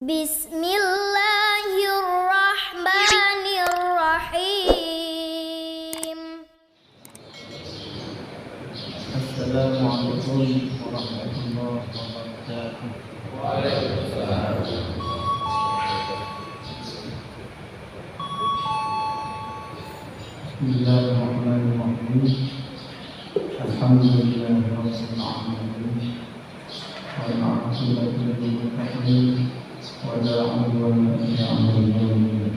Bismillahirrahmanirrahim. Assalamualaikum warahmatullahi wabarakatuh. Waalaikumsalam. Bismillahirrahmanirrahim. Alhamdulillahirabbil alamin. Wal 'aqibatu lil muttaqin wa la 'udwana illa 'alal zalimin.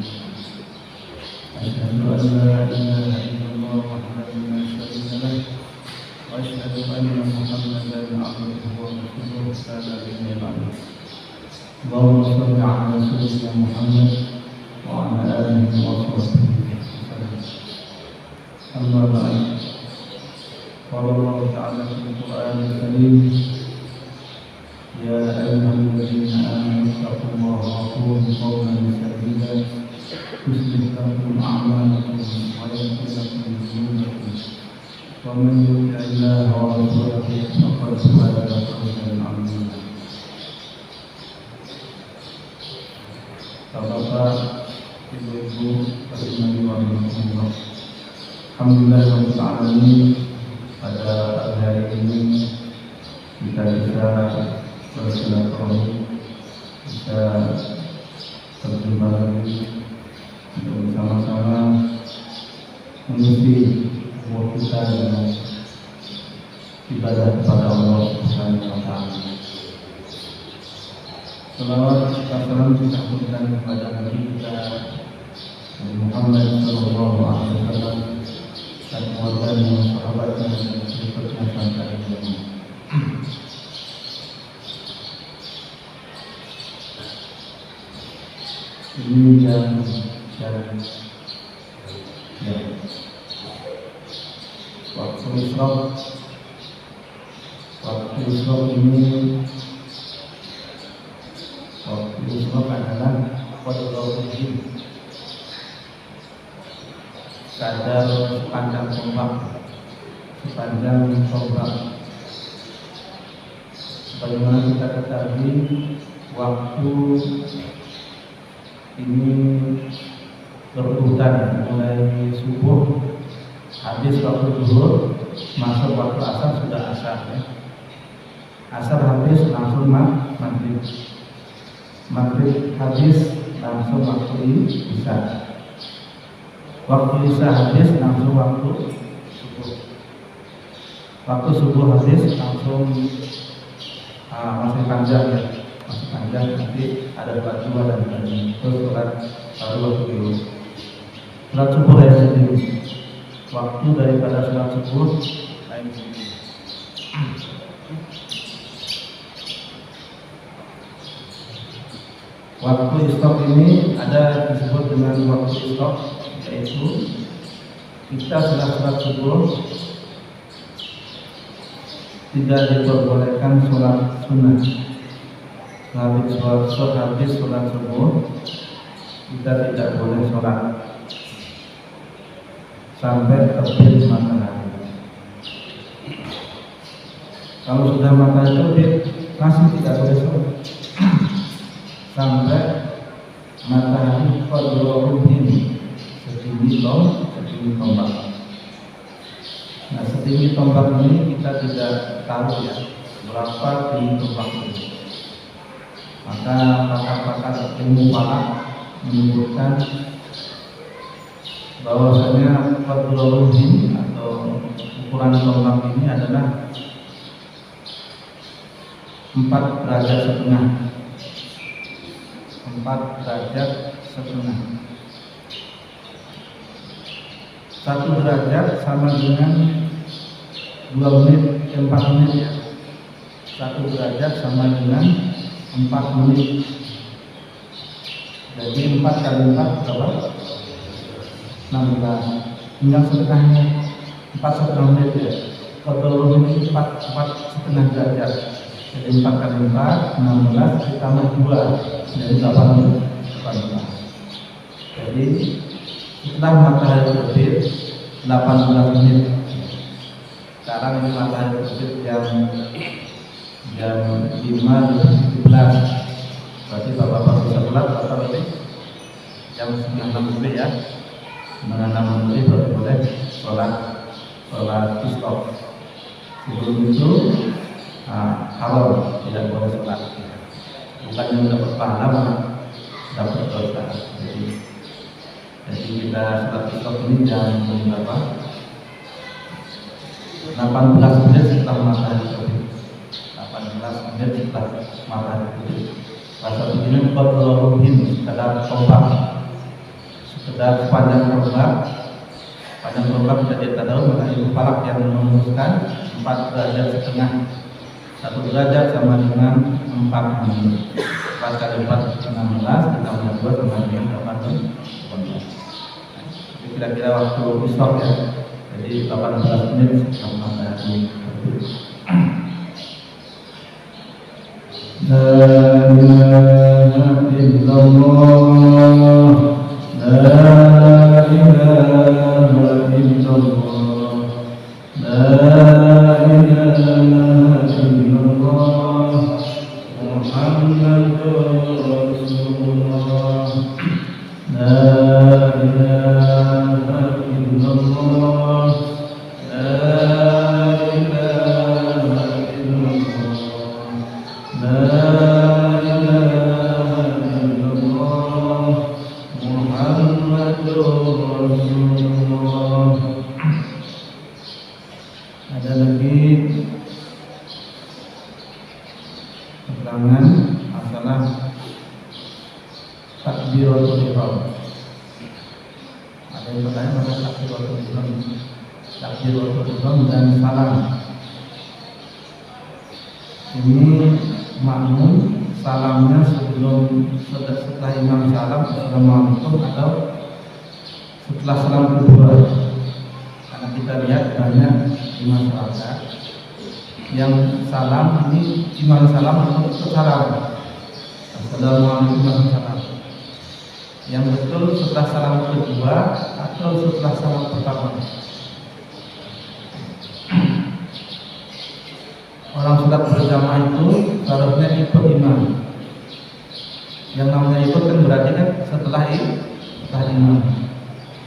Asyhadu an la ilaha illallah wahdahu la syarika lah wa asyhadu anna Muhammadan 'abduhu wa rasuluhu sallallahu alaihi wasallam. Allahumma shalli 'ala sayyidina Muhammad wa 'ala alihi wa sahbihi wasallam. Amma ba'd. Qala Allah ta'ala fil Qur'anil Karim, ya ayyuhalladzina amanu taqullaha wa qulu qawlan sadida yuslih lakum a'malakum wa yaghfir lakum dhunubakum wa man yuti'illaha wa rasulahu faqad faza fawzan 'azima. Bapak, Ibu-ibu, rahimahullah. Alhamdulillah alamin, pada hari ini kita bisa bersilaturahmi, bisa berjumpa lagi untuk bersama-sama mengisi umur kita dengan ibadah kepada Allah Subhanahu wa Ta'ala. Salawat serta salam kita berikan kepada Nabi kita Muhammad sallallahu alaihi wasallam dan keluarga dan sahabatnya dan berikutnya sampai kiamat. Ini yang waktu Isra ini adalah qadruddin, kadar sepanjang tombak. Sebagaimana kita ketahui, waktu ini berebutan mulai subuh, habis waktu zuhur, masuk waktu asar, sudah asar ya. Asar habis langsung maghrib. Maghrib habis langsung waktu isya. Waktu isya habis langsung waktu subuh. Waktu subuh habis langsung masih panjang ya. Masih panjang, nanti ada sholat dua dan terus sholat waktu dulu. Sholat subuh ya sendiri. Waktu daripada sholat subuh lain sendiri. Waktu istok ini ada disebut dengan waktu istok, yaitu kita setelah sholat subuh tidak diperbolehkan sholat sunnah. Habis sholat subuh kita tidak boleh sholat sampai terbit matahari. Kalau sudah matahari terbit masih tidak boleh sholat sampai matahari qadruddin, setinggi tombak. Nah, setinggi tombak ini kita tidak tahu ya berapa tinggi tombak ini. Maka pakar-pakar ilmu falak menyebutkan bahwasanya qadruddin atau ukuran tombak ini adalah 4,5 derajat. 4,5 derajat. 1 derajat sama dengan 4 menit ya. 1 derajat sama dengan 4 menit. Jadi 4 kali 4 berapa? 16. Tinggal setengahnya 4,5 menit ya. Kalau ini 4,5 derajat. Jadi 4 kali 4 16 ditambah 2 jadi 8 menit. Jadi setelah matahari terbit 18 menit. Sekarang ini matahari terbit jam 5:17. Berarti bapak-bapak sholat atau lebih jam 5:30 ya, 5:30 baru boleh sholat isya. Sebelum itu haram, tidak boleh sholat. Bukannya dapat pahala, malah dapat dosa. Jadi kita sholat isya ini jam berapa? 18 menit setelah matahari terbit. 18 menit setelah matahari terbit. Rasa begini berluruhin sekedar tombak, sekedar panjang tombak kita tidak tahu, maka ilmu falak yang merumuskan 4,5 derajat. 1 derajat sama dengan 4 menit. 4 kali 4 16, ditambah 2 sama dengan 18. Jadi kira-kira waktu isya ya. Jadi 18 menit setelah matahari terbit. La ilaha illallah, la ilaha illallah, la ilaha illallah, Muhammadur Rasulullah, la ilaha illallah, la ilaha illallah, la ilaha illallah, Muhammadur Rasulullah. Ada lagi keterangan masalah takbiratul ihram. Ada yang bertanya masalah takbiratul ihram dan salam. Ini makmum salamnya setelah imam salam assalamualaikum atau setelah salam kedua. Karena kita lihat banyak di masyarakat yang salam ini imam salam untuk salam assalamualaikum warahmatullahi wabarakatuh. Yang betul setelah salam kedua atau setelah salam pertama. Orang sholat berjamaah itu seharusnya ikut imam. Yang namanya ikut kan berarti kan setelah imam.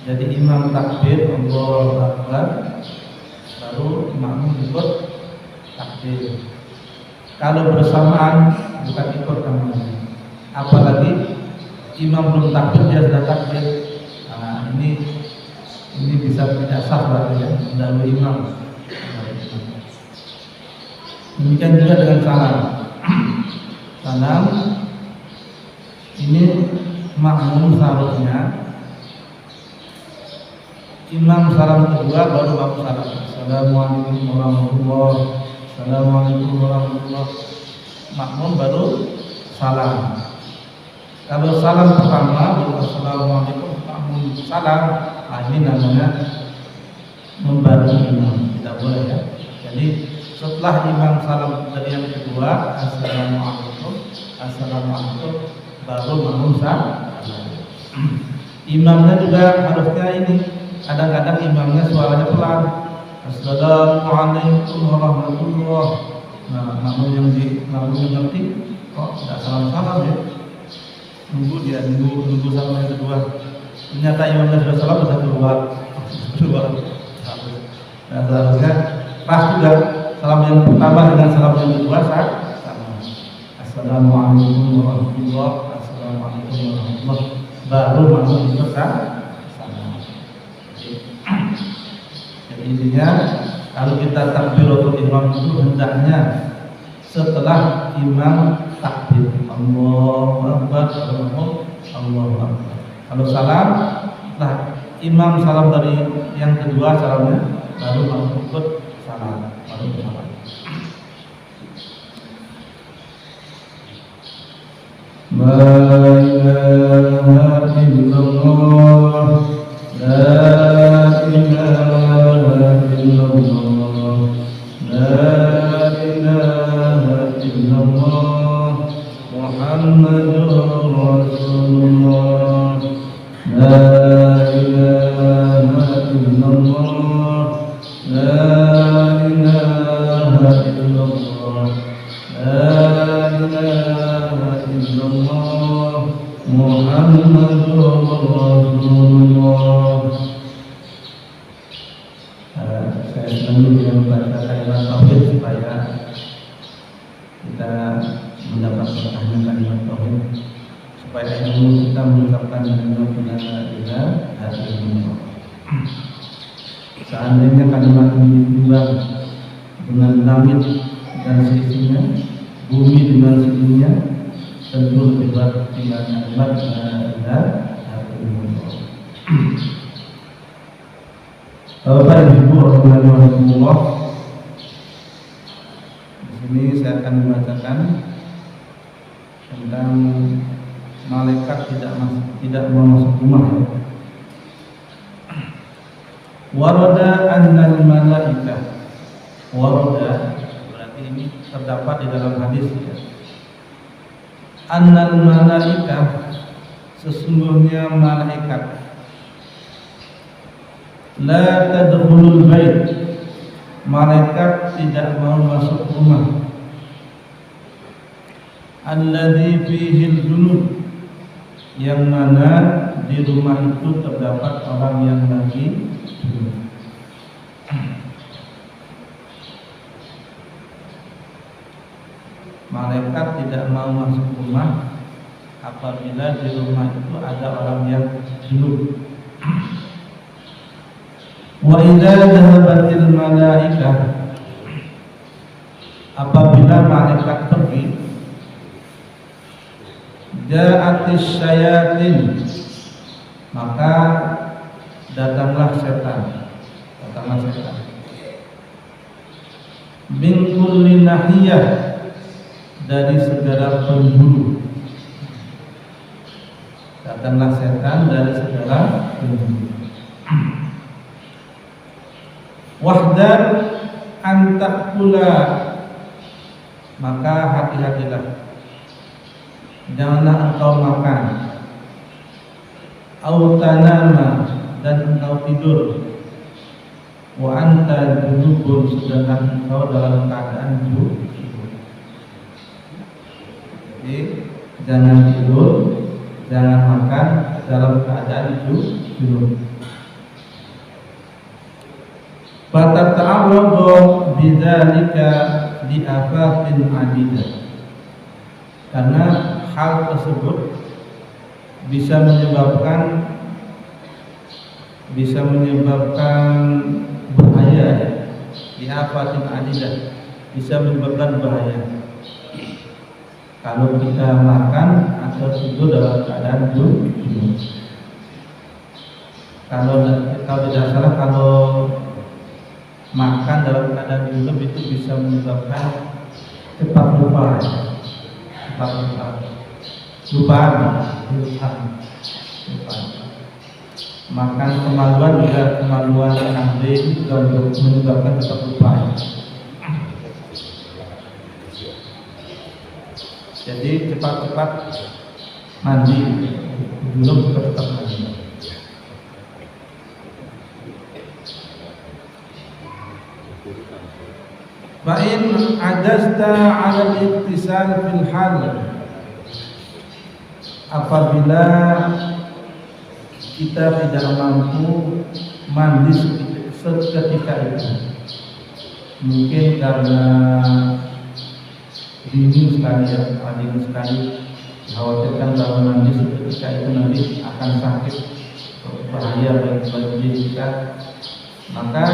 Jadi imam takbir Allahu Akbar, baru makmum ikut takbir. Kalau bersamaan bukan ikut namanya. Apalagi imam belum takbir dia sudah takbir. Nah, ini bisa tidak sah berarti ya, mendahului imam. Demikian juga dengan salam. Salam ini makmum seharusnya imam salam kedua baru makmum salam. Assalamualaikum warahmatullahi wabarakatuh. Assalamualaikum warahmatullahi wabarakatuh. Makmum baru salam. Kalau salam pertama baru assalamualaikum, makmum salam. Ini namanya membantu imam, tidak boleh ya. Jadi setelah imam salam dari yang kedua assalamualaikum baru makmum salam. Imamnya juga harusnya ini, kadang-kadang imamnya suaranya pelan. Assalamualaikum warahmatullahi wabarakatuh. Nah, makmum yang ngerti kok tidak salam ya. Nunggu salam yang kedua. Ternyata imamnya sudah salam sudah keluar. Nah, seharusnya pas juga salam yang pertama dengan salam yang kedua sama. Assalamualaikum warahmatullahi wabarakatuh. Assalamualaikum warahmatullahi wabarakatuh. Baru makmum itu sama. Jadi intinya kalau kita takbiratul ihram itu hendaknya setelah imam takbir Allahu Akbar, Allahu Akbar. Kalau salam, nah imam salam dari yang kedua salamnya baru makmum ikut salam. La ilaha illallah, la ilaha illallah, la ilaha illallah, Muhammadur Rasulullah, la ilaha illallah, la ilaha illallah, la ilaha illallah, Muhammadur Rasulullah. Saya senang dengan membaca kalimat tauhid supaya kita mendapat berkahnya kalimat tauhid, supaya ilmu kita mengucapkan kalimat la ilaha illallah. Seandainya kalimat ini ditimbang dengan langit dan seisinya, bumi dengan seisinya, tentu lebih berat dengan kalimat la ilaha illallah. Bapak Ibu rahimahullah, di sini saya akan membacakan tentang malaikat tidak mau masuk rumah. Warada annal malaikah. Warada berarti ini terdapat di dalam hadis ya. Annal malaikah, sesungguhnya malaikat la tadkhulul bait, malaikat tidak mau masuk rumah. Alladzi fihi al-junud, yang mana di rumah itu terdapat orang yang lagi junub. Malaikat tidak mau masuk rumah apabila di rumah itu ada orang yang junub. Wa idza dhahabatil malaikah, apabila malaikat pergi, ja'atis syayatin, maka datanglah setan. Min kulli nahiyah, dari segala penjuru. Datanglah setan dari segala penjuru. Wahdar antakula, maka hati-hatilah, janganlah engkau makan. Autanama, dan engkau tidur. Wa anta junubun, sedangkan engkau dalam keadaan junub. Jadi jangan tidur, jangan makan dalam keadaan junub. Fatata'arradu bidzalika li afatin adidah, karena hal tersebut bisa menyebabkan bahaya, di afatin adidah, bisa menyebabkan bahaya kalau kita makan atau tidur dalam keadaan junub. Kalau tidak salah, kalau makan dalam keadaan junub itu bisa menyebabkan cepat lupa. Makan kemaluan juga, kemaluan kambing juga menyebabkan cepat lupa. Jadi cepat-cepat mandi, belum cepat-cepat mandi. Fa'in ajazta 'ala al-ittisal fil hal, apabila kita tidak mampu mandi seketika itu, mungkin karena dingin sekali, khawatirkan kalau mandi seketika itu nanti akan sakit, bahaya bagi diri kita, maka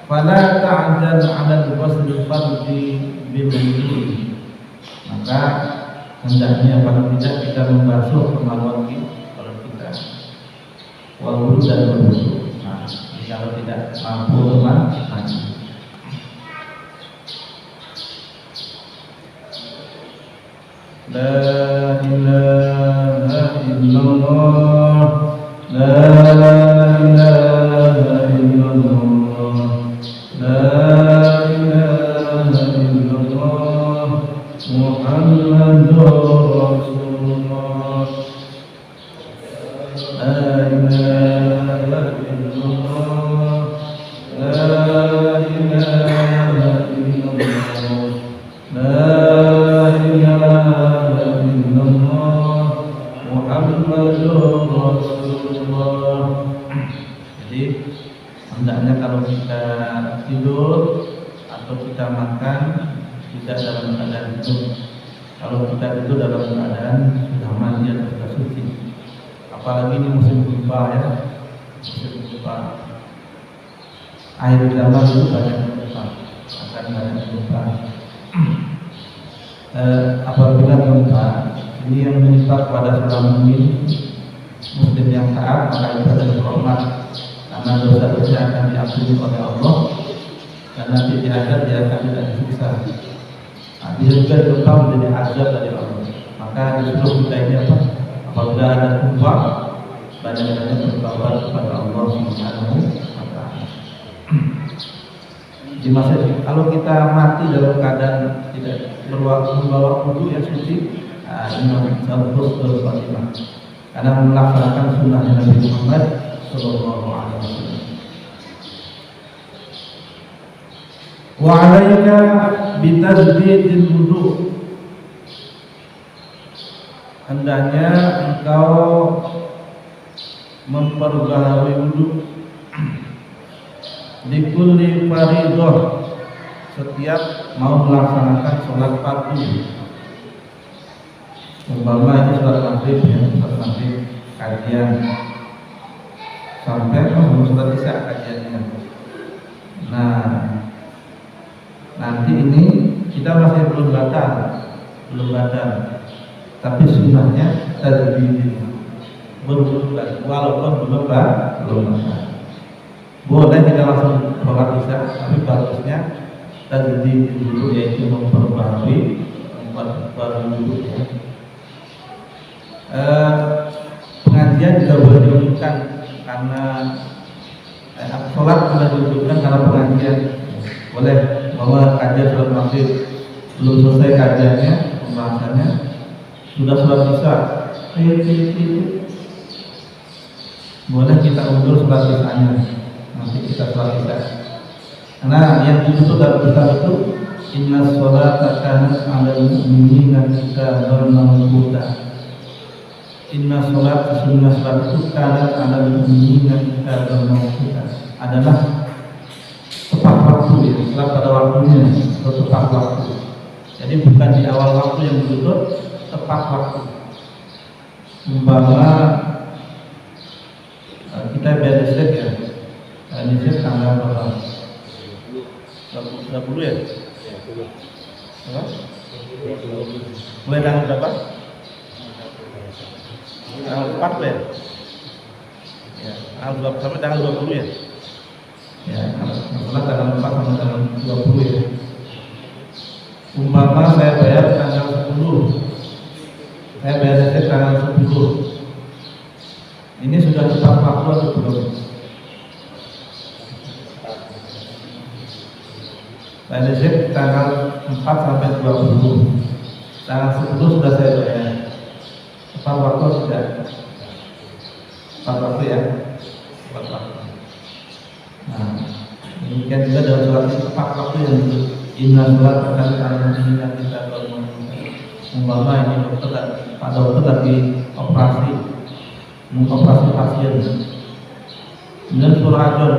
fala ta'jal 'ala al-ghusl fardhi bil wudu, maka hendaknya paling tidak kita membasuh kemaluan kita, wudhu dan berwudu. Nah, kalau tidak mampu mandi. La ilaha illallah, la ilaha illallah, la ilaha illallah, Muhammadur Rasulullah, la ilaha illallah, la ilaha illallah, la ilaha illallah, Muhammadur Muhammadur Rasulullah. Jadi hendaknya kalau kita tidur atau kita makan tidak dalam keadaan itu. Kalau kita tidur dalam keadaan sudah mandi atau sudah suci. Apalagi ini musim gempa ya, musim gempa. Akhir zaman itu banyak gempa, akan banyak gempa. Apabila gempa ini yang menimpa kepada seorang mukmin muslim yang taat, maka itu adalah rahmat, karena dosa-dosa akan diampuni oleh Allah dan nanti di akhirat dia akan tidak disiksa. Bisa juga gempa menjadi azab dari Allah. Maka disuruh kita ini apa? Apabila ada gempa, banyak-banyak bertaubat kepada Allah Subhanahu wa Ta'ala. Di masa kalau kita mati dalam keadaan tidak membawa wudu yang suci, ini harus berkhidmat karena melaksanakan sunnah Nabi Muhammad Sallallahu Alaihi Wasallam. Wa alaika bitajdidil wudu. Hendaknya engkau memperbaharui wudu di kulli fardhah, setiap mau melaksanakan sholat fardu. Umpama ini sholat maghrib ya, sholat maghrib kajian sampai sholat isya kajiannya. Nah, nanti ini kita masih belum batal, tapi sunnahnya tajdid berwudu lagi, walaupun belum batal. Boleh kita langsung sholat isya, tapi bagusnya tajdid dulu, yaitu memperbaharui wudu ya. Pengajian juga boleh diwujudkan karena sholat boleh diwujudkan karena pengajian. Boleh bahwa kajian sholat maghrib belum selesai kajiannya, pembahasannya sudah sholat isya, boleh kita undur sholat isyanya, nanti kita sholat isya. Karena yang ditutup dalam kitab itu inna sholata kanat 'alal mu'minina kitaban mawquta. Inna sholat, sesungguhnya sholat itu kanat 'alal mu'minina kitaban mawquta, adalah tepat waktu ya, sholat pada waktunya atau tepat waktu. Jadi bukan di awal waktu yang ditutup, tepat waktu. Umpama kita beresek ya, beresek tanggal berapa? 20 ya? Mulai tanggal berapa? Tanggal 4 ya? Ya, tanggal 20 sampai tanggal 20 ya? Ya, masalah tanggal 4 sampai tanggal 20 ya. Umpama saya bayar tanggal 10, saya bayar tanggal 10. Ini sudah tepat waktu atau belum? Bayar tanggal 4 sampai 20. Tanggal 10 sudah saya bayar. Tepat waktu tidak? Tepat waktu ya? Tepat waktu. Nah, demikian juga dalam sholat itu tepat waktu yang inna sholat akan inna kita berumur. Umpama ini Pak dokter lagi operasi, mengoperasi pasien. Kemudian surah ajar,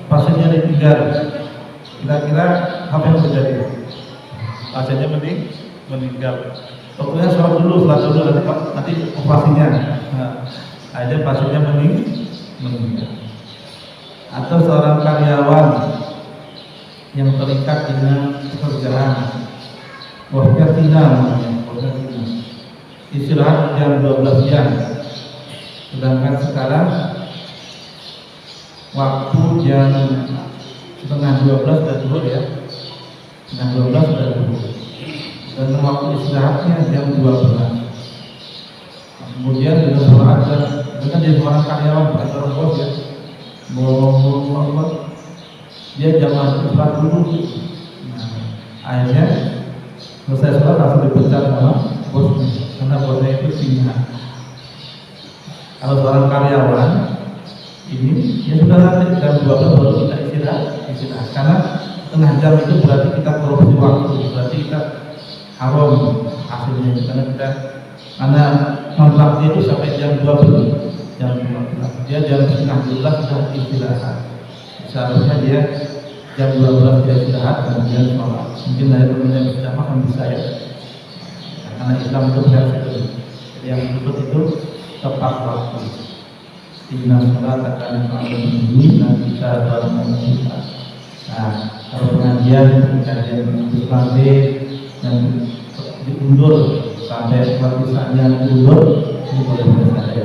pasiennya ditinggal. Kira-kira apa yang terjadi? Pasiennya meninggal. Pokoknya sholat dulu nanti operasinya. Nah, ada pasiennya meninggal. Atau seorang karyawan yang terikat dengan pekerjaan, waktu istirahat jam 12 jam, sedangkan sekarang waktu jam setengah 12 sudah turun ya, setengah 12 sudah turun, dan waktu istirahatnya jam 12. Kemudian dengan sholat dengan dia seorang karyawan bukan seorang bos ya, dia jamaah sholat dulu. Nah, akhirnya selesai sholat langsung dipecat sama bosnya, karena bosnya itu singa. Kalau seorang karyawan ini ya sudah nanti jam 12 baru kita istirahat, karena setengah jam itu berarti kita korupsi waktu, berarti kita haram hasilnya. Karena kita anak praktik itu sampai jam 12, jam 12. Dia jam setengah 12 sudah istirahat. Seharusnya dia jam 12 dia istirahat kemudian sholat. Mungkin dari teman yang sudah makan bisa ya. Karena Islam itu fleksibel. Jadi yang disebut itu tepat waktu. Inna sholat akan menjadi dan kita baru kita. Nah, kalau pengajian berlatih dan diundur sampai perpisahannya diundur, ini boleh saja.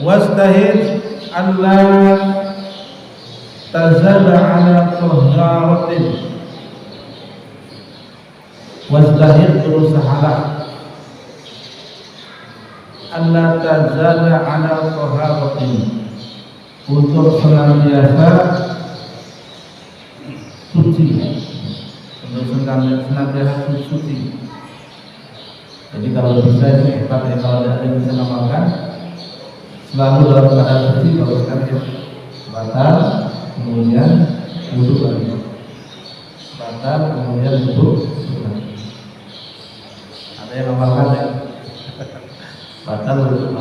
Wastahid Allah tazala ala taharatin. Wastahid berusahalah Allah tazala ala taharatin, untuk senantiasa suci, untuk senantiasa suci. Jadi kalau bisa ini pakai, kalau ada yang bisa mengamalkan selalu dalam keadaan suci. Kalau sekarang ya batal, kemudian wudhu lagi, batal, kemudian wudhu lagi. Ada yang mengamalkan ya? Batal wudhu.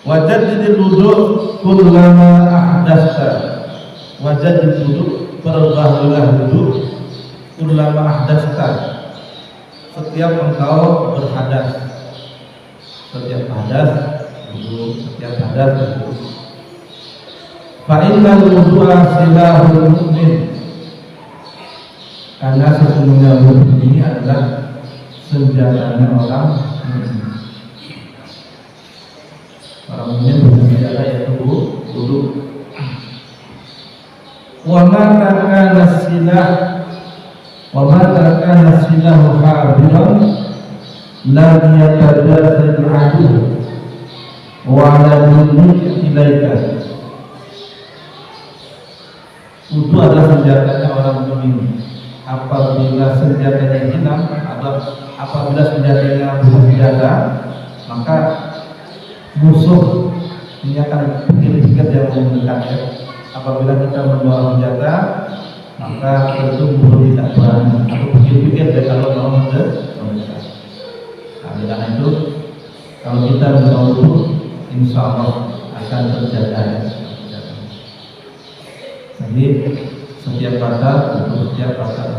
Wajaddidil wudu kullama ahdasta. Wajaddidil wudu, perbaharilah wudu kullama ahdasta, setiap engkau berhadas. Setiap hadas wudu, setiap hadas wudu. Fa innal wudu'a silahul mu'min, karena sesungguhnya wudu ini adalah senjatanya orang mukmin. Orang mukmin bersenjata yaitu wudu. Wa ma kana silah hadiran lam yatadasal adu wa la yumlik ilaika. Wudu adalah senjatanya orang mukmin. Apabila senjatanya hilang atau apabila senjatanya bukan senjata, maka musuh ini akan pikir-pikir yang menggunakannya. Apabila kita membawa senjata, maka tentu musuh tidak berani atau pikir-pikir dia kalau mau mendekat. Nah, karena itu kalau kita membawa wudu, insya Allah akan terjaga. Jadi setiap batal untuk setiap batal.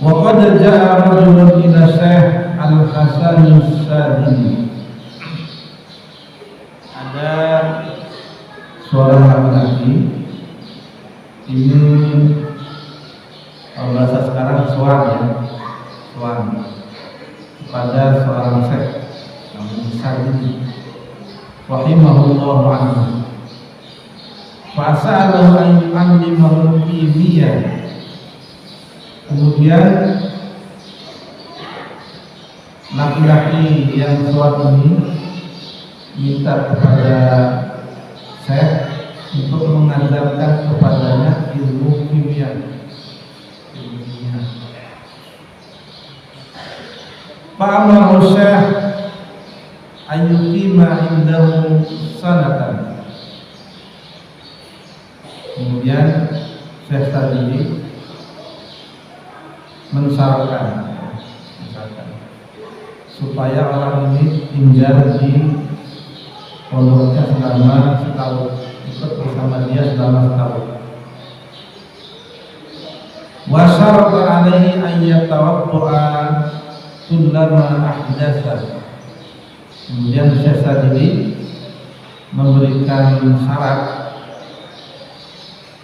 Wa qad jaa rajulun ila Syekh Al-Hasan As-Sadili. Ada seorang laki-laki, ini kalau bahasa sekarang sowan ya, sowan kepada seorang syekh namanya Sadili rahimahullahu anhu. Fa sa'alahu an yu'allimahu kimia. Kemudian laki-laki yang sowan ini minta kepada Syekh untuk mengajarkan kepadanya ilmu kimia. Fa'amara Syekh ayyuqima indahu sanatan. Kemudian Syekh Sadili mensyaratkan supaya orang ini tinggal di pondoknya selama setahun, ikut bersama dia selama setahun. Wa syarata alaihi an yatawaddu'a kullama ahdasa. Kemudian Syekh Sadili memberikan syarat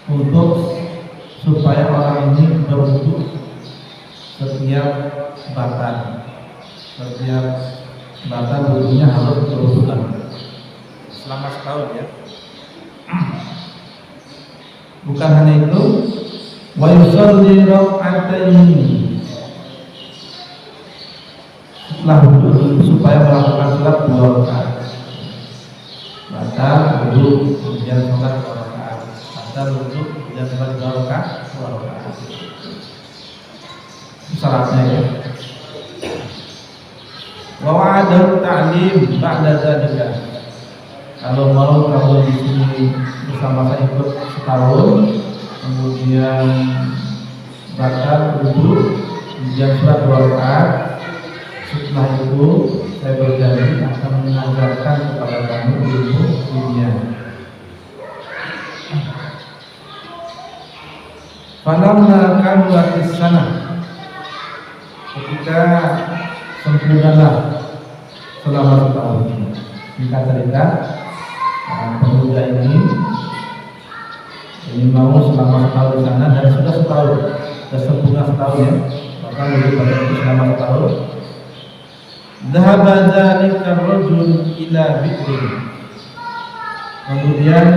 untuk supaya orang ini berwudu setiap batal. Setiap batal wudunya harus berulang selama setahun ya. Bukan hanya itu, wa yusalli rak'ataini, setelah wudu supaya melakukan salat 2 rakaat. Batal wudu kemudian salat 2 rakaat. Batal wudu kemudian salat 2 rakaat. Syaratnya ya. Wa wa'adahu ta'lim ba'da dzalika. Kalau mau kamu di sini bersama saya ikut setahun, kemudian bakal duduk kemudian sholat 2 rakaat. Setelah itu saya berjanji akan mengajarkan kepada kamu ilmu dunia. Falamma kamatis sana, ketika sempurnalah selama setahun. Singkat cerita, pemuda ini mau selama setahun di sana dan sudah setahun, sudah sempurna setahun ya, bahkan lebih pada itu selama setahun. Dhahaba dzalika rajul ila bi'rin. Kemudian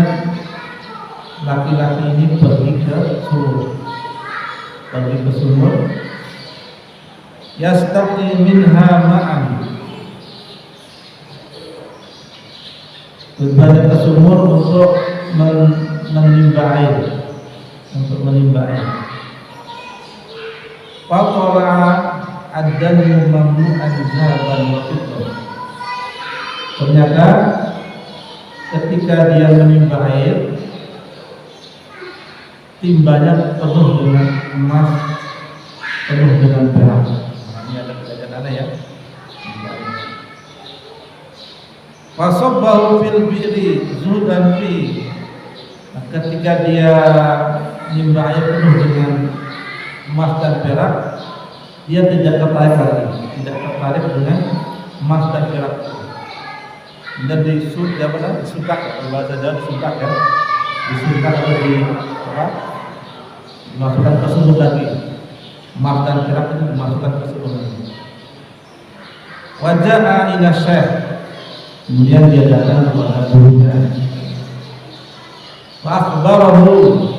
laki-laki ini pergi ke sumur, yastaqi minha ma'an. Berbanyak ke sumur untuk menimba air, Faqala ad-damu mamnu'an zahaban wa fiddah. Ternyata ketika dia menimba air, timbanya penuh dengan emas, penuh dengan perak. Ini ada kejadian aneh ya. Fasabbahu fil bi'ri zuhdan fi. Ketika dia menimba air penuh dengan emas dan perak, dia tidak tertarik dengan emas dan perak. Dan disukak, bahasa Jawa disukak ya, disukak atau dimasukkan ke sumur lagi. Emas dan perak itu dimasukkan ke sumur lagi. Waja'a ila syekh, kemudian dia datang kepada gurunya. Wa akhbarahu,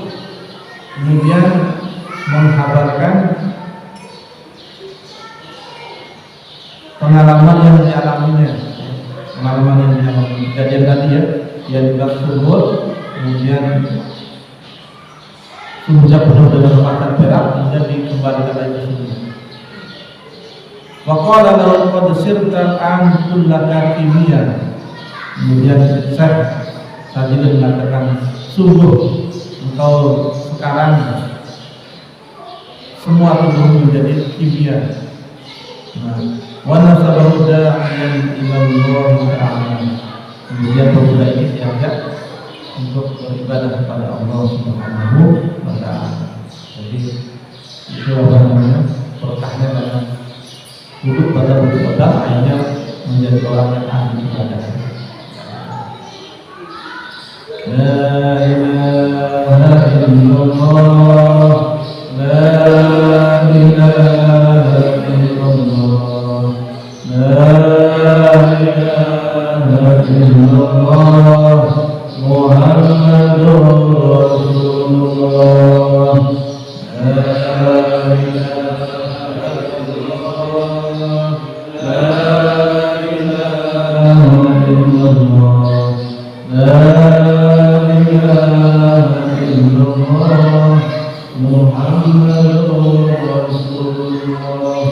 kemudian mengkabarkan pengalaman yang dialaminya, kejadian tadi ya, dia di belakang sumur, kemudian sumurnya penuh dengan emas dan perak, kemudian dikembalikan lagi ke sumur. Wa qala lahu qad sirta an kullaka kimia. Kemudian Syekh tadi mengatakan, sungguh engkau sekarang semua tubuhmu menjadi kimia. Wa nasabahu da'iyan ila Allah Ta'ala. Kemudian pemuda ini diajak untuk beribadah kepada Allah Subhanahu wa Ta'ala. Jadi itu apa namanya, berkahnya karena duduk pada beribadah, akhirnya menjadi orang yang ahli ibadah. La ilaha illallah, la ilaha illallah, la ilaha illallah, Muhammadur Rasulullah, la ilaha illallah, la ilaha illallah, la Muhammadur Rasulullah.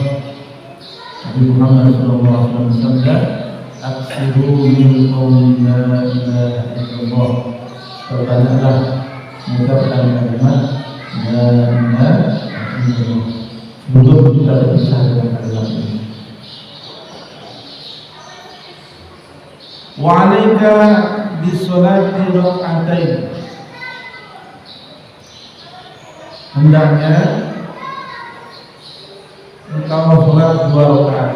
Nabi Muhammad SAW bersabda, "Aksiru min qawli la ilaha illallah." Perbanyaklah mengucapkan kalimat la ilaha illallah. Sebelum kita berpisah dengan kalimat ini. Wa 'alaika bisolati rak'atain. Hendaknya engkau sholat 2 rakaat.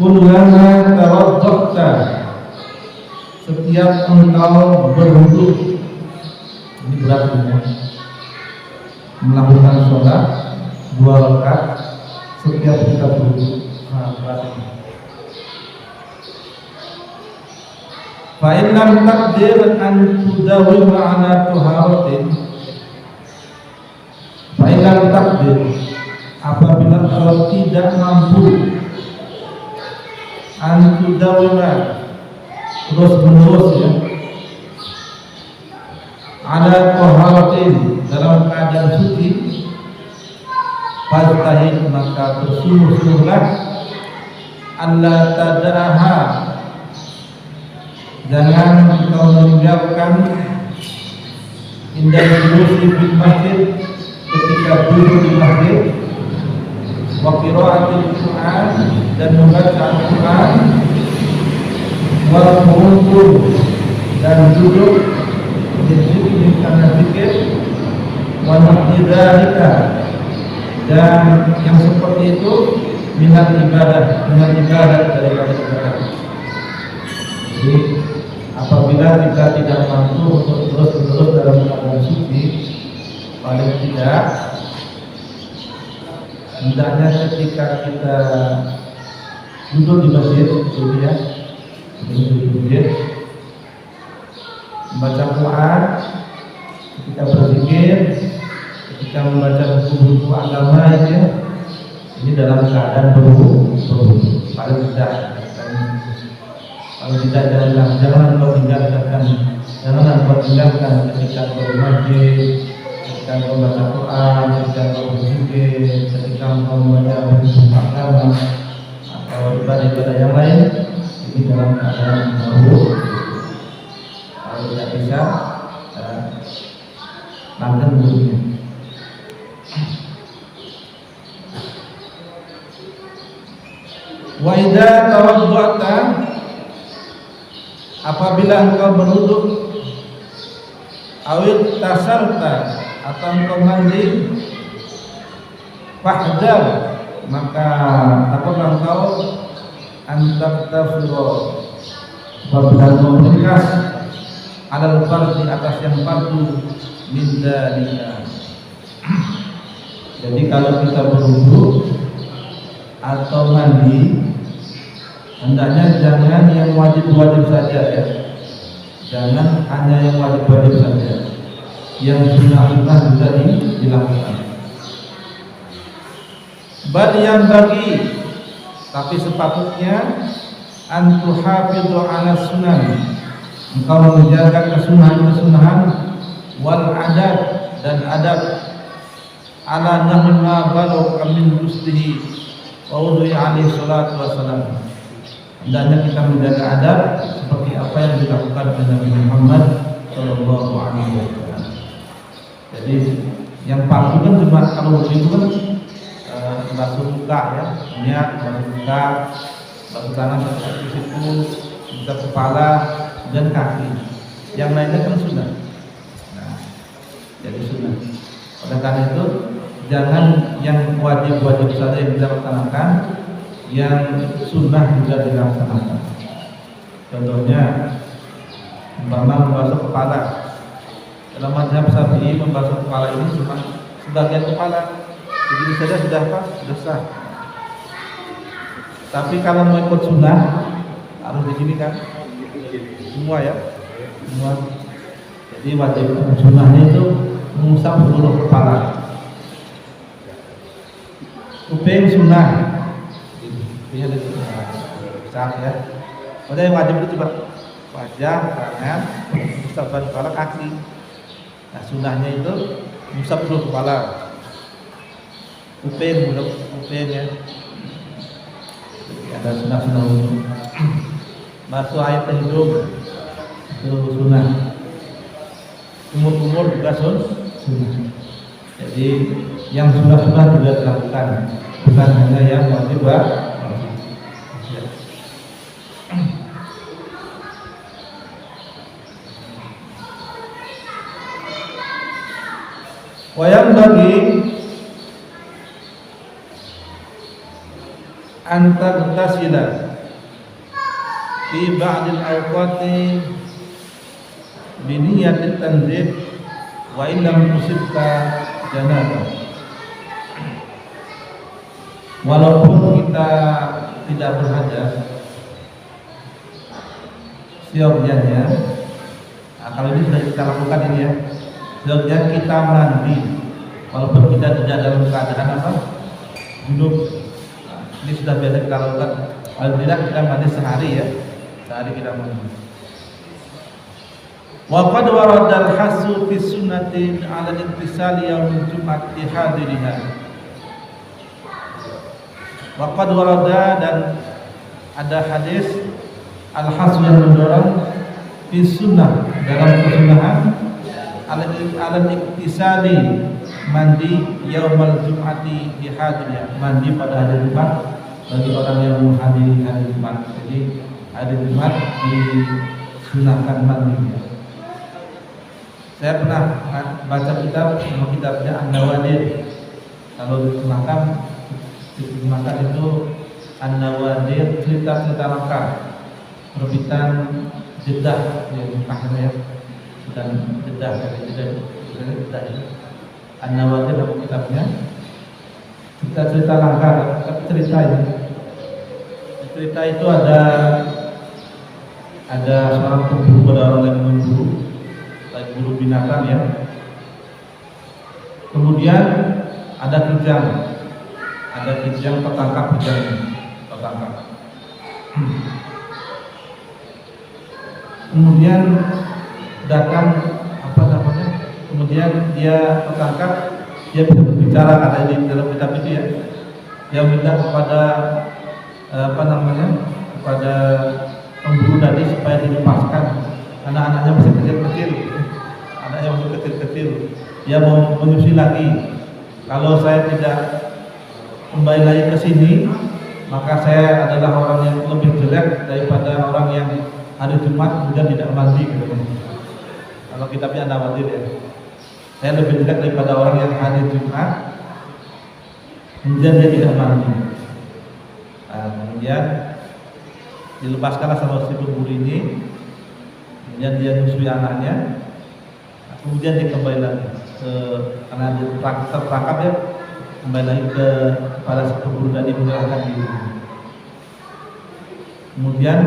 Kullama tawadda'ta, setiap engkau berwudu. Ini berat ya. Melakukan sholat 2 rakaat setiap kita berwudu. Berat. Fa in lam taqdir an tudawwi ma'ana tuharatin, fa in lam taqdir, apabila kau tidak mampu an tudawwi terus menerus ya, ada tuharatin dalam keadaan suci, fastahid maka bersungguh-sungguhlah alla tad'aha jangan engkau meninggalkan indah julusi bil masjid ketika duduk di masjid wa qiraatil Qur'an dan membaca Al-Qur'an wal qunut dan duduk di karena zikir wa naqdirika dan yang seperti itu minat ibadah daripada ibadah. Jadi apabila kita tidak mampu untuk terus-menerus dalam keadaan suci, paling tidak hendaknya ketika kita duduk di masjid, duduk di masjid, membaca Quran, ketika berzikir, ketika membaca buku-buku agama ini dalam keadaan berwudu, paling tidak. Kalau tidak jangan kau tinggalkan ketika kau bermasjid, ketika kau membaca Quran, ketika kau berzikir, ketika kau membaca buku agama atau ibadah-ibadah yang lain ini dalam keadaan berwudu. Kalau tidak bisa, langgan wudunya. Wa idza tawadda'ta apabila engkau berwudu awil tasalta atau engkau mandi fahdar maka takutlah engkau antaktafiro apabila engkau meringkas alal fardi atas yang fardu min dzalika. Jadi kalau kita berwudu atau mandi hendaknya jangan yang wajib-wajib saja ya. Jangan hanya yang wajib-wajib saja. Yang sunnah-sunnah juga dilakukan. Bal yang bagi tapi sepatutnya antuhafidhu ala sunan. Engkau menjaga kesunahan-kesunahan wal adab dan adab ala nahwi ma balagha min rusdihi wa wudu'i alaihi salatu wassalam. Hendaknya kita menjaga adab seperti apa yang dilakukan oleh Nabi Muhammad sallallahu alaihi wasallam. Jadi yang fardu kan cuma kalau wudu itu kan basuh muka ya, niat basuh muka, basuh tangan sampai siku, basuh kepala dan kaki. Yang lainnya kan sunnah. Nah, jadi sunnah. Oleh karena itu jangan yang wajib-wajib saja yang dilaksanakan, yang sunnah juga dilaksanakan. Contohnya umpama membasuh kepala. Dalam mazhab Syafi'i membasuh kepala ini cuma sebagian kepala. Begini saja sudah apa? Sudah sah. Tapi kalau mau ikut sunnah harus begini kan? Semua ya, semua. Jadi wajib sunnahnya itu mengusap seluruh kepala. Kuping sunnah. Ini ada sah ya. Pada yang wajib itu coba wajah, tangan, mengusap kepala, kaki. Nah sunnahnya itu mengusap seluruh kepala. Kuping ya. Ada sunnah-sunnah untuk masuk air ke hidung itu sunnah. Umur juga sunnah. Jadi yang sunnah-sunnah juga dilakukan, bukan hanya yang wajib. Wayang bagi antar tasila fi ba'dil awqati bi niyatit tanzih wa illam tusibka janabah. Walaupun kita tidak berhadas siogyanya, kalau ini sudah kita lakukan ini ya, siogyanya kita mandi walaupun kita tidak dalam keadaan apa? Junub. Ini sudah biasa kita lakukan. Alhamdulillah kita mandi sehari ya, sehari kita mandi. Wa qad warada al-hasu fi sunnati 'ala al-ittisali yaumil jum'ati hadiriha. Waqad warada, dan ada hadis al-hasu yang mendorong fi sunnah, dalam kesunahan al-iktisali, mandi yaumal jum'ati di hadirnya, mandi pada hari Jumat bagi orang yang menghadiri hari Jumat. Jadi hari Jumat disunahkan mandi. Saya pernah baca kitabnya An-Nawadir. Kalau disunahkan itu An-Nawadir, cerita-cerita lengkap, terbitan Jeddah ya, akhirnya dan Jeddah ya. An-Nawadir dalam kitabnya cerita lengkap, tapi cerita itu ada seorang pemburu, pada orang yang memburu binatang ya. Kemudian ada kijang tertangkap kemudian datang kemudian dia tertangkap, dia bisa berbicara, kata di dalam kitab itu ya. Dia minta kepada kepada pemburu tadi supaya dilepaskan. Anak-anaknya masih kecil-kecil. Dia mau menyusui lagi. Kalau saya tidak kembali lagi ke sini, maka saya adalah orang yang lebih jelek daripada orang yang hari Jumat kemudian tidak mandi. Kalau kitabnya An-Nawadir ya, saya lebih jelek daripada orang yang hari Jumat kemudian dia tidak mandi. Kemudian dilepaskanlah sama si pemburu ini, kemudian dia menyusui anaknya, kemudian dia kembali lagi karena dia terperangkap ya, kembali lagi kepada si pemburu tadi menyerahkan diri. Kemudian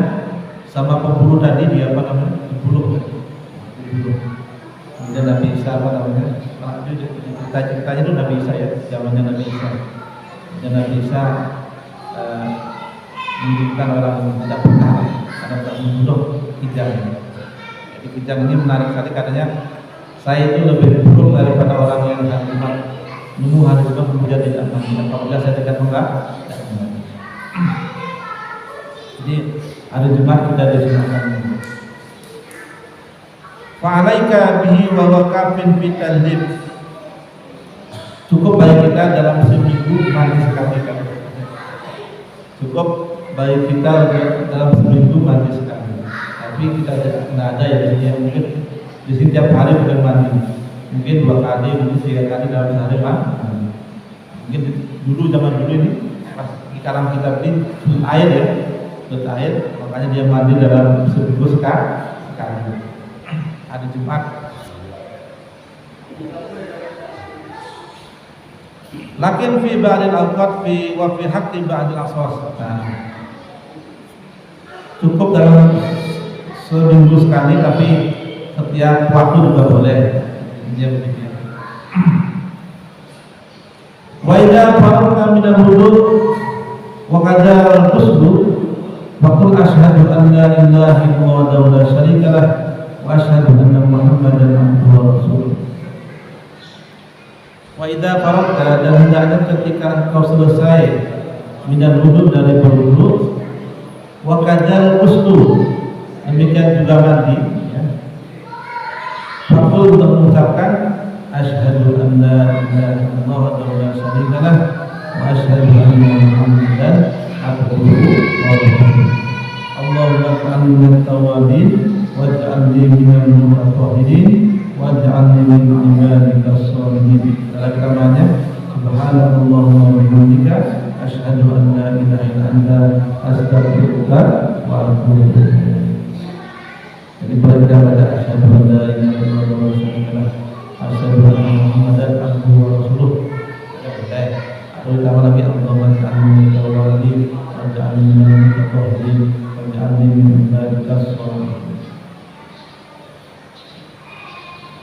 sama pemburu tadi dia dibunuh. Kemudian Nabi Isa ceritanya itu Nabi Isa ya, zamannya Nabi Isa. Dan Nabi Isa menunjukkan orang yang tidak benar karena tidak membunuh kijang. Jadi kijang ini menarik sekali, katanya saya itu lebih buruk daripada orang yang hari Jumat menunggu hari Jumat kemudian tidak mandi. Apabila saya tidak mandi. Jadi hari Jumat tidak disunahkan. Fa'alaika bihi wa waqafin fi talib. Cukup bagi kita dalam seminggu mandi sekali. Cukup bagi kita dalam seminggu mandi sekali. Tapi kita tidak ada ya di sini, mungkin di sini tiap hari bukan mandi. Mungkin 2 kali, mungkin 3 kali dalam sehari mandi. Mungkin dulu zaman dulu ini pas sekarang kita beli air ya, air, makanya dia mandi dalam seminggu sekali. Hari Jumat. Lakin fi ba'dil awqat wa fi haqqi ba'dil aswas. Cukup dalam seminggu sekali, tapi setiap waktu juga boleh. Dia begitu. Wa idza faragta min al-wudu wa qadara al-qusdu faqul asyhadu an la ilaha illallah wa la syarika lah wa asyhadu anna Muhammadan abduhu wa rasuluh. Wa idza faragta, dan hendaknya ketika engkau selesai minal wudu, dari berwudu, wa qadara al-qusdu, demikian juga mandi ya. Faqul, untuk mengucapkan asyhadu an la ilaha illallah wa la syarika lah wa asyhadu anna Muhammadan abduhu wa rasuluh. Allahumma ij'alni minat tawwabin waj'alni minal mutatahhirin waj'alni min ibadika sholihin. Dalam kamarnya subhanallahumma wa bihamdika asyhadu an la ilaha illa anta astaghfiruka wa atubu ilaik. Jadi kita baca asyhadu an la ilaha illallah wa asyhadu anna Muhammadan abduhu wa rasuluh. Atau ditambah lagi Allahumma ij'alni minat tawwabin waj'alni minal mutatahhirin waj'alni min ibadika sholihin.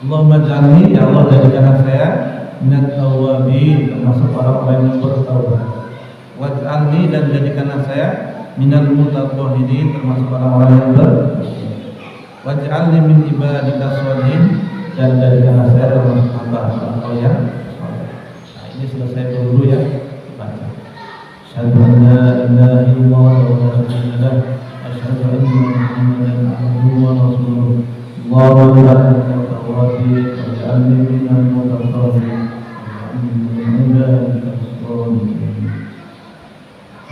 Allahumma ij'alni, ya Allah jadikanlah saya minat tawwabin, termasuk orang-orang yang bertaubat. Waj'alni, dan jadikanlah saya minal mutatahhirin, termasuk orang-orang yang bertaubat. Waj'alni min ibadika sholihin, dan jadikanlah saya termasuk hamba-hamba yang saleh. Nah, ini selesai dulu ya. Baca. أشهد أن لا إله إلا الله وحده لا شريك له أشهد أن محمدا عبده ورسوله اللهم بارك على توراته واجعلني من المتقين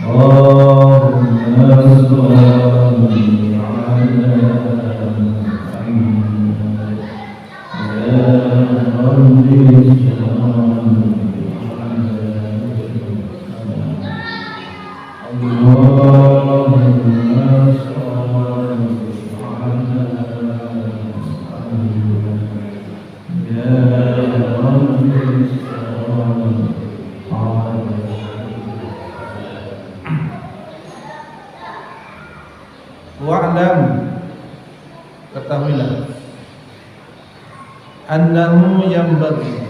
اللهم صل wa'lam, ketahuilah, annahu yang bagi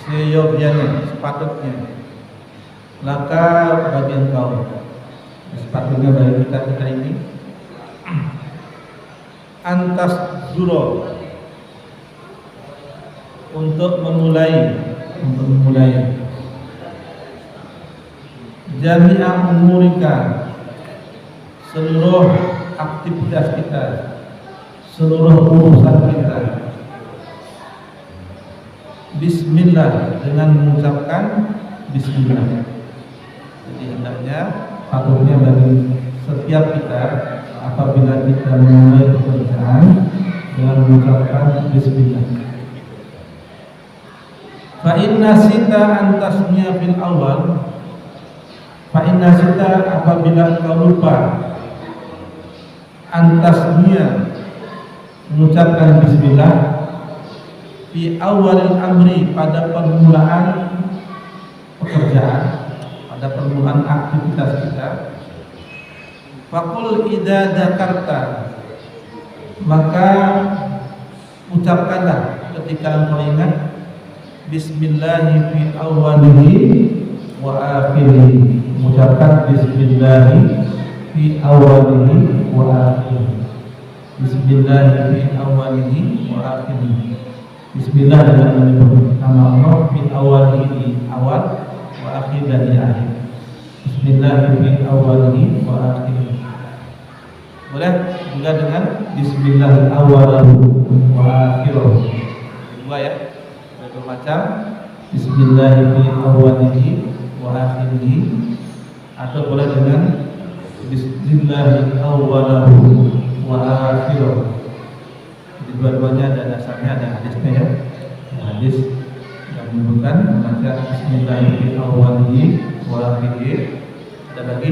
seyogyanya, sepatutnya, laka bagi engkau, sepatutnya bagi kita ini, antas zuro, untuk memulai jami'a umurika, seluruh aktivitas kita, seluruh urusan kita, bismillah, dengan mengucapkan bismillah. Jadi hendaknya patutnya bagi setiap kita apabila kita memulai pekerjaan dengan mengucapkan bismillah. Fa inna sita antasmiya fil awal, fa inna sita apabila engkau lupa antasmiya mengucapkan bismillah fi awalil amri, pada permulaan pekerjaan, pada permulaan aktivitas kita. Faqul idza dzakarta, maka ucapkanlah ketika engkau ingat bismillahi fi awalihi wa akhirihi, mengucapkan bismillahi fi awalihi wa akhirihi, bismillahi fi awalihi wa akhirihi, bismillah dengan menyebut nama Allah fi awalihi, awal, wa akhir dan akhir, bismillahi fi awalihi wa akhirihi. Boleh juga dengan bismillahi awalahu wa akhiruhu, dua ya, dua macam, bismillahi fi awalihi wa akhirihi, atau boleh dengan bismillahi awalahu wa akhiruhu. Dua-duanya ada dasarnya, ada hadisnya ya. Hadis yang menyebutkan membaca bismillahi fi awalihi wa akhirihi. Ada lagi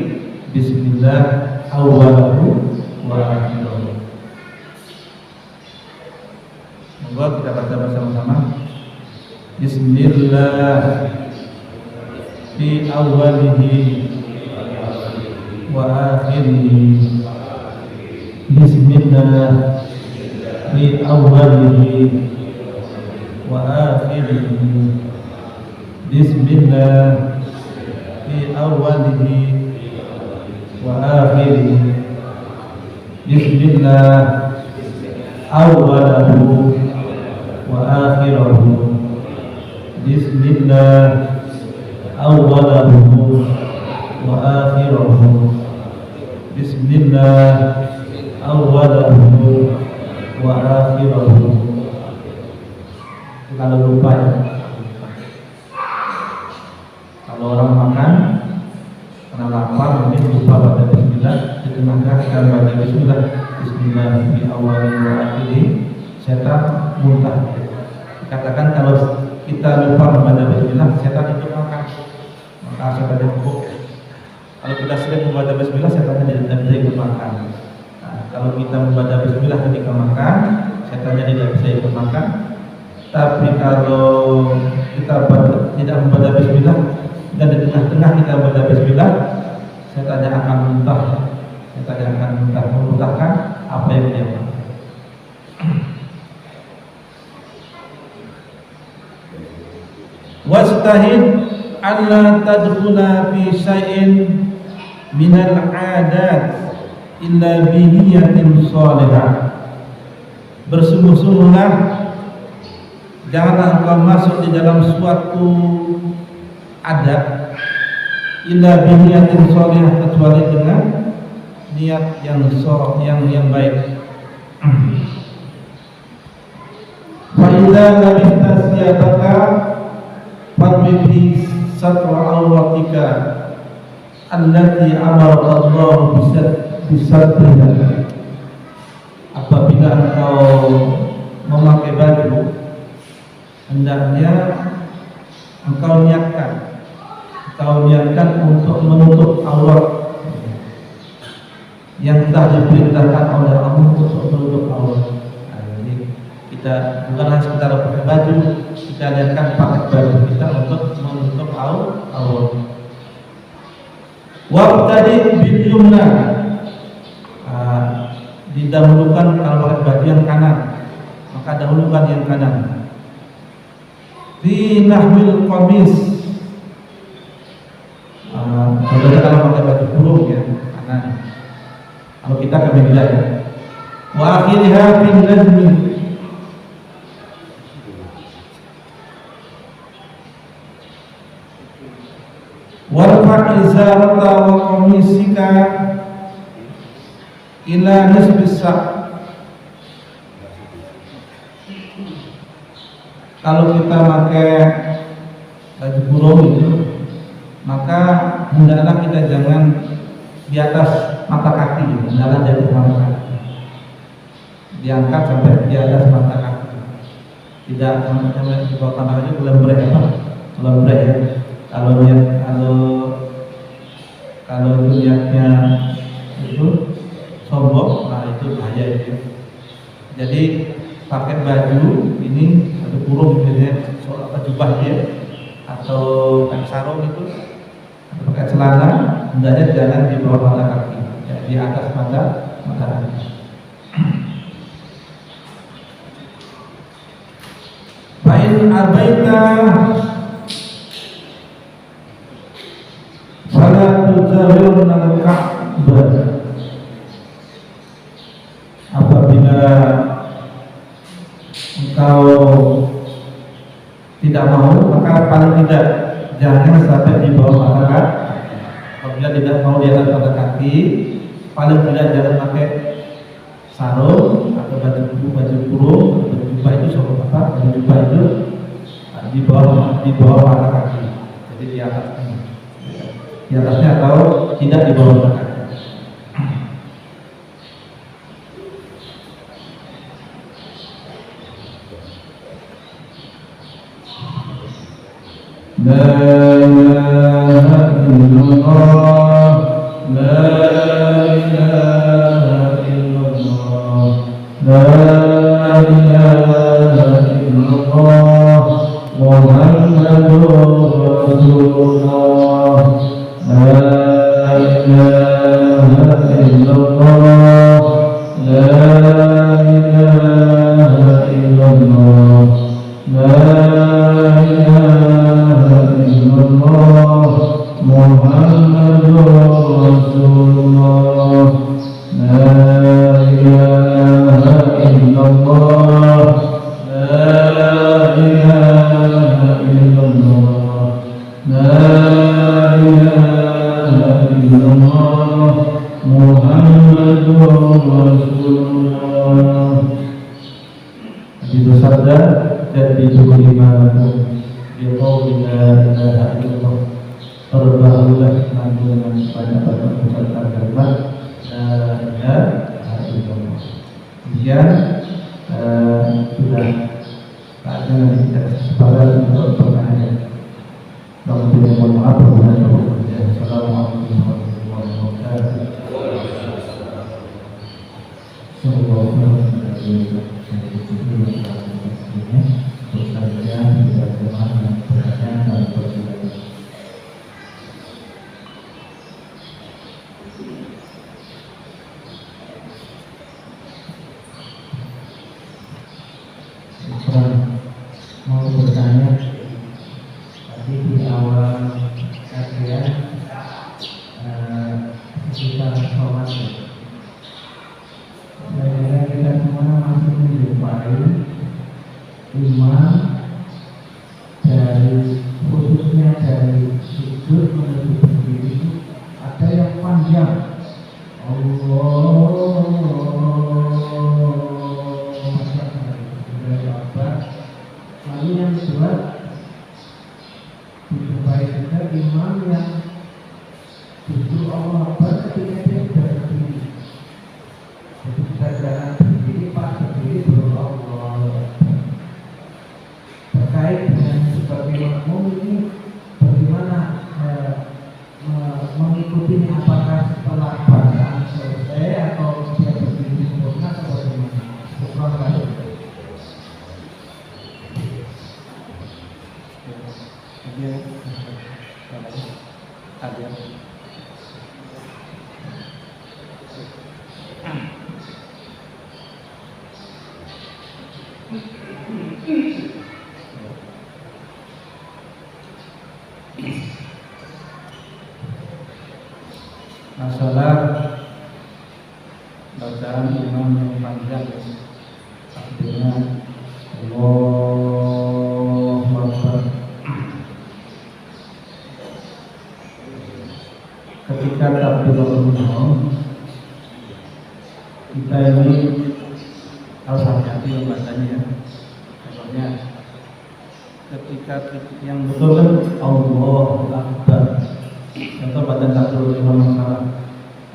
bismillah awalahu wa akhiruhu. Monggo kita baca bersama-sama. Bismillah fi awalihi wa akhirihi, bismillah fi awalihi wa akhirihi, bismillah fi awalihi wa akhirihi, bismillah awalahu wa akhirahu, bismillah awalahu wa akhirahu, bismillah awalahu wa akhirahu. Kalau lupa ya, kalau orang makan karena lapar mungkin lupa baca bismillah, di tengah-tengah kita baca bismillah, bismillah fi awalihi wa akhirihi, setan muntah. Katakan kalau kita lupa membaca bismillah, setan ikut makan, maka setan empuk. Kalau kita sering membaca bismillah, setannya tidak bisa ikut makan. Nah, kalau kita membaca bismillah ketika makan, setannya tidak bisa ikut makan. Tapi kalau kita tidak membaca bismillah dan di tengah-tengah kita membaca bismillah, setannya akan muntah. Setannya akan memuntahkan apa yang dia makan. Wastahid alla tadkhula fi syai'in minal 'adat illa bi niyatin shalihah. Bersungguh-sungguhlah, janganlah engkau masuk di dalam suatu adat illa biniyatin sholihah, kecuali dengan niat yang baik. Fa idza labista siyabaka fadbihi satra awratika allati amara Allah bisatriha. Apabila engkau memakai baju, hendaknya engkau niatkan untuk menutup aurat yang telah diperintahkan oleh Allah untuk menutup aurat. Nah, jadi kita bukanlah sekedar pakai baju, kita niatkan pakai baju kita untuk menutup aurat. Wabtadi bil yumna, didahulukan kalau pakai baju yang kanan, maka dahulukan yang kanan. Fi nahwil qamis, kalau pakai baju kurung ya kanan, kalau kita kemeja ya. Wa akhiriha fil najmi, warfa' izarata wa qamisika ila nisbis sa'. Kalau kita pakai baju kurung itu, maka hendaklah kita jangan di atas mata kaki, hendaklah di atas mata kaki, diangkat sampai di atas mata kaki, tidak sampai di bawah tanah aja. Lembrek ya. Kalau niatnya itu sombong, nah itu bahaya itu. Jadi pakai baju ini atau kurung misalnya jubah dia atau pakai sarung itu atau pakai celana, hendaknya jangan di bawah mata kaki, ya, di atas mata kaki. Fa'in abaita fala tuzawirun al-ka'bah. Apabila engkau tidak mau, maka paling tidak jangan sampai di bawah mata kaki. Apabila tidak mau di atas mata kaki, paling tidak jangan pakai sarung atau baju kurung atau jubah itu sarung apa? Baju jubah itu di bawah mata kaki. Jadi di atasnya atau tidak di bawah mata kaki. La ilaha illallah, la ilaha illallah, la ilaha illallah, Muhammadur Rasulullah, la ilaha illallah, la ilaha illallah, la Muhammadur Rasulullah, la ilaha illallah, la ilaha illallah, la ilaha illallah, Muhammadur Rasulullah. Itu sabda jadi imanakum biqauli la ilaha illallah. Berbahagialah dengan banyak-banyak mengucapkan kalimat la ilaha illallah. Demikian sudah saatnya kita sepakat untuk pertanyaan. Mohon maaf apabila ada. Assalamualaikum warahmatullahi wabarakatuh. Mau bertanya, tadi di awal kajian kita sholat, dan kita semua masih menjumpai imam dari khususnya dari sujud menuju berdiri panjang. Lalu yang kedua, supaya kita imam yang justru Allah ketika dia berdiri. Jadi kita jangan berdiri pas berdiri belum Allah. Terkait dengan sebagai makmum ini bagaimana mengikuti apakah setelah bacaan selesai atau dia berdiri sempurna atau bagaimana? Kurang baik. Ada. Masalah bacaan imam yang panjang, artinya Allahu Akbar. Ketika takbiratul ihram, kita ini harus hati-hati membacanya ya. Contohnya, ketika yang betul kan Allahu Akbar. Contoh pada takbiratul ihram salah.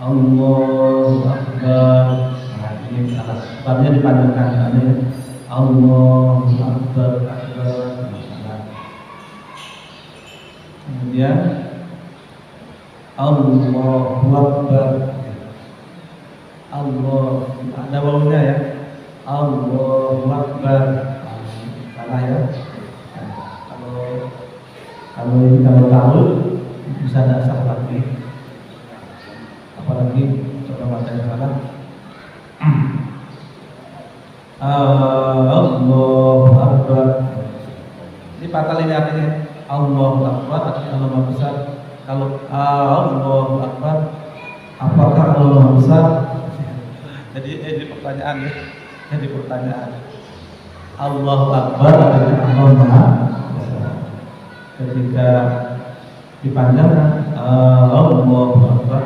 Allahu Akbar. Nah, ini salah. Akbarnya dipanjangkan ya. Allahu Akbar. Kemudian Allahu Akbar. Allah, ada wawunya ya. Allahu Akbar. Salah ya. Kalau tahu bisa ada salah lagi. Apalagi coba baca yang salah. Allahu Akbar. Ini fatal ini artinya. Allahu Akbar artinya Allah Maha Besar. Kalau Allahu Akbar, apakah Allah Maha Besar? Jadi pertanyaan ya. Jadi pertanyaan. Allahu Akbar artinya Allah Maha Besar. Ketika dipanjangkan Allahu Akbar,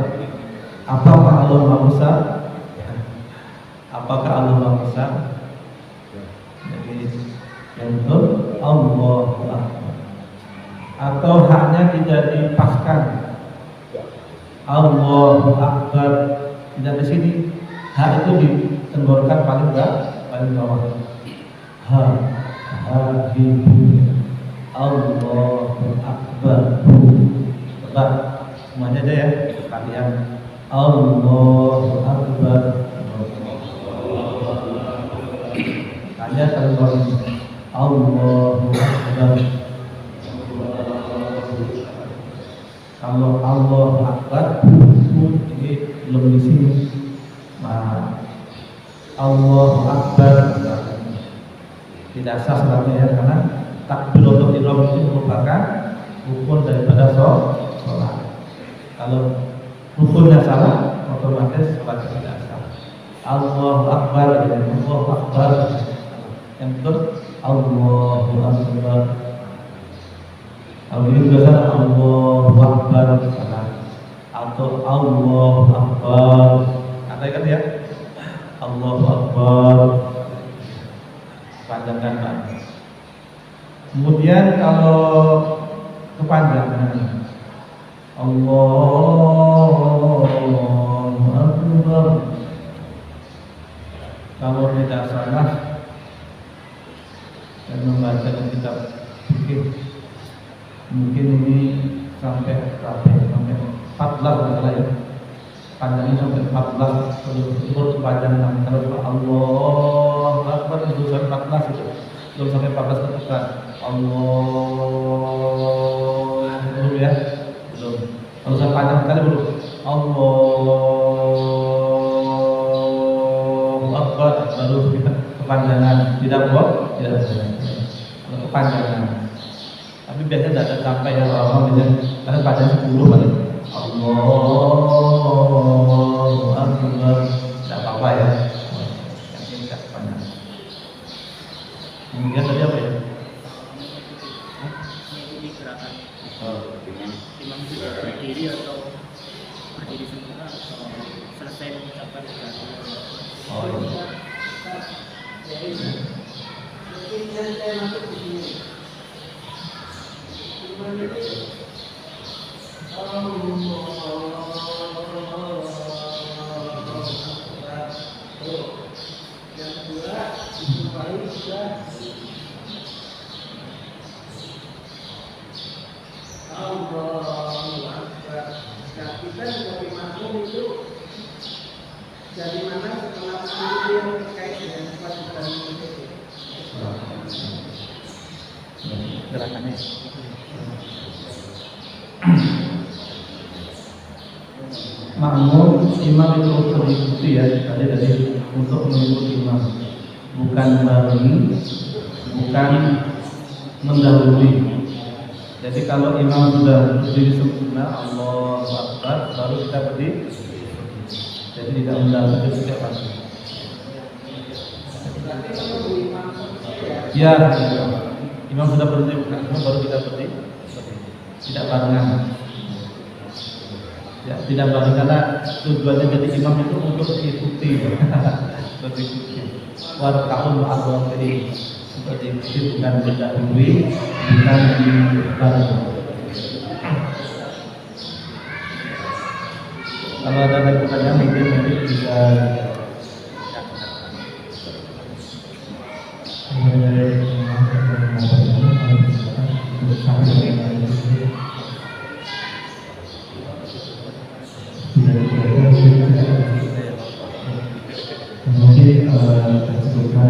apakah Allah Maha Besar? Apakah Allah Maha Besar? Jadi yang betul Allahu Akbar. Atau haknya tidak dipaskan Allahu Akbar, tidak di sini. Hak itu ditenggorakan paling bawah. Ha Allahu Akbar. Coba semuanya aja ya kalian. Allahu Akbar. Kalian kalau Allahu Akbar. Kalau Allah Akbar ini belum di sini. Nah, Allah Akbar tidak sah salatnya ya, karena takbiratul ihram itu merupakan rukun daripada sholat. Kalau rukunnya salah, otomatis sholat tidak sah. Allahu Akbar, Allahu Akbar. Yang betul Allahu Akbar. Kalau ini juga salah, Allahu Akbar atau Allahu Akbar. Ada kan ya? Allahu Akbar. Panjangkan Pak. Kemudian kalau kepanjangan Allahu Akbar, kalau tidak salah dan membaca kitab fikih mungkin ini sampai 14 masalah ya. Panjangnya sampai 14 terus kepanjangan. Kalau Allah Akbar itu sampai 14 itu. Belum sampai 14 ketika Allah belum ya. Belum. Kalau sampai panjang sekali belum. Allah Akbar baru kita kepanjangan. Tidak buat? Tidak. Kalau kepanjangan. Tapi biasanya tidak ada sampai yang lama biasanya karena panjang 10 kali. Allahu Akbar. Tidak apa-apa ya. Yang ini tidak panjang. Kemudian tadi apa ya? Mengikuti gerakan imam itu berdiri atau berdiri semula selesai mengucapkan Oh iya. Kita sebagai makmum itu dari mana setelah itu yang terkait dengan kewajiban itu. Gerakannya. Makmum imam itu untuk diikuti ya, tadi untuk mengikuti imam, bukan barengi, bukan mendahului. Jadi kalau imam sudah berdiri sempurna, Allahu Akbar, baru kita berdiri. Jadi tidak mendahului setiap kali. Ya, imam sudah berdiri, bukan imam baru kita berdiri. Tidak barengan. Ya, tidak barengan karena tujuannya jadi imam itu untuk diikuti. Untuk diikuti. Warka'ul ma'al-waqirin. Untuk diikuti bukan didahului, bukan dibarengan. Kalau ada pertanyaan mungkin bisa mungkin tersebutkan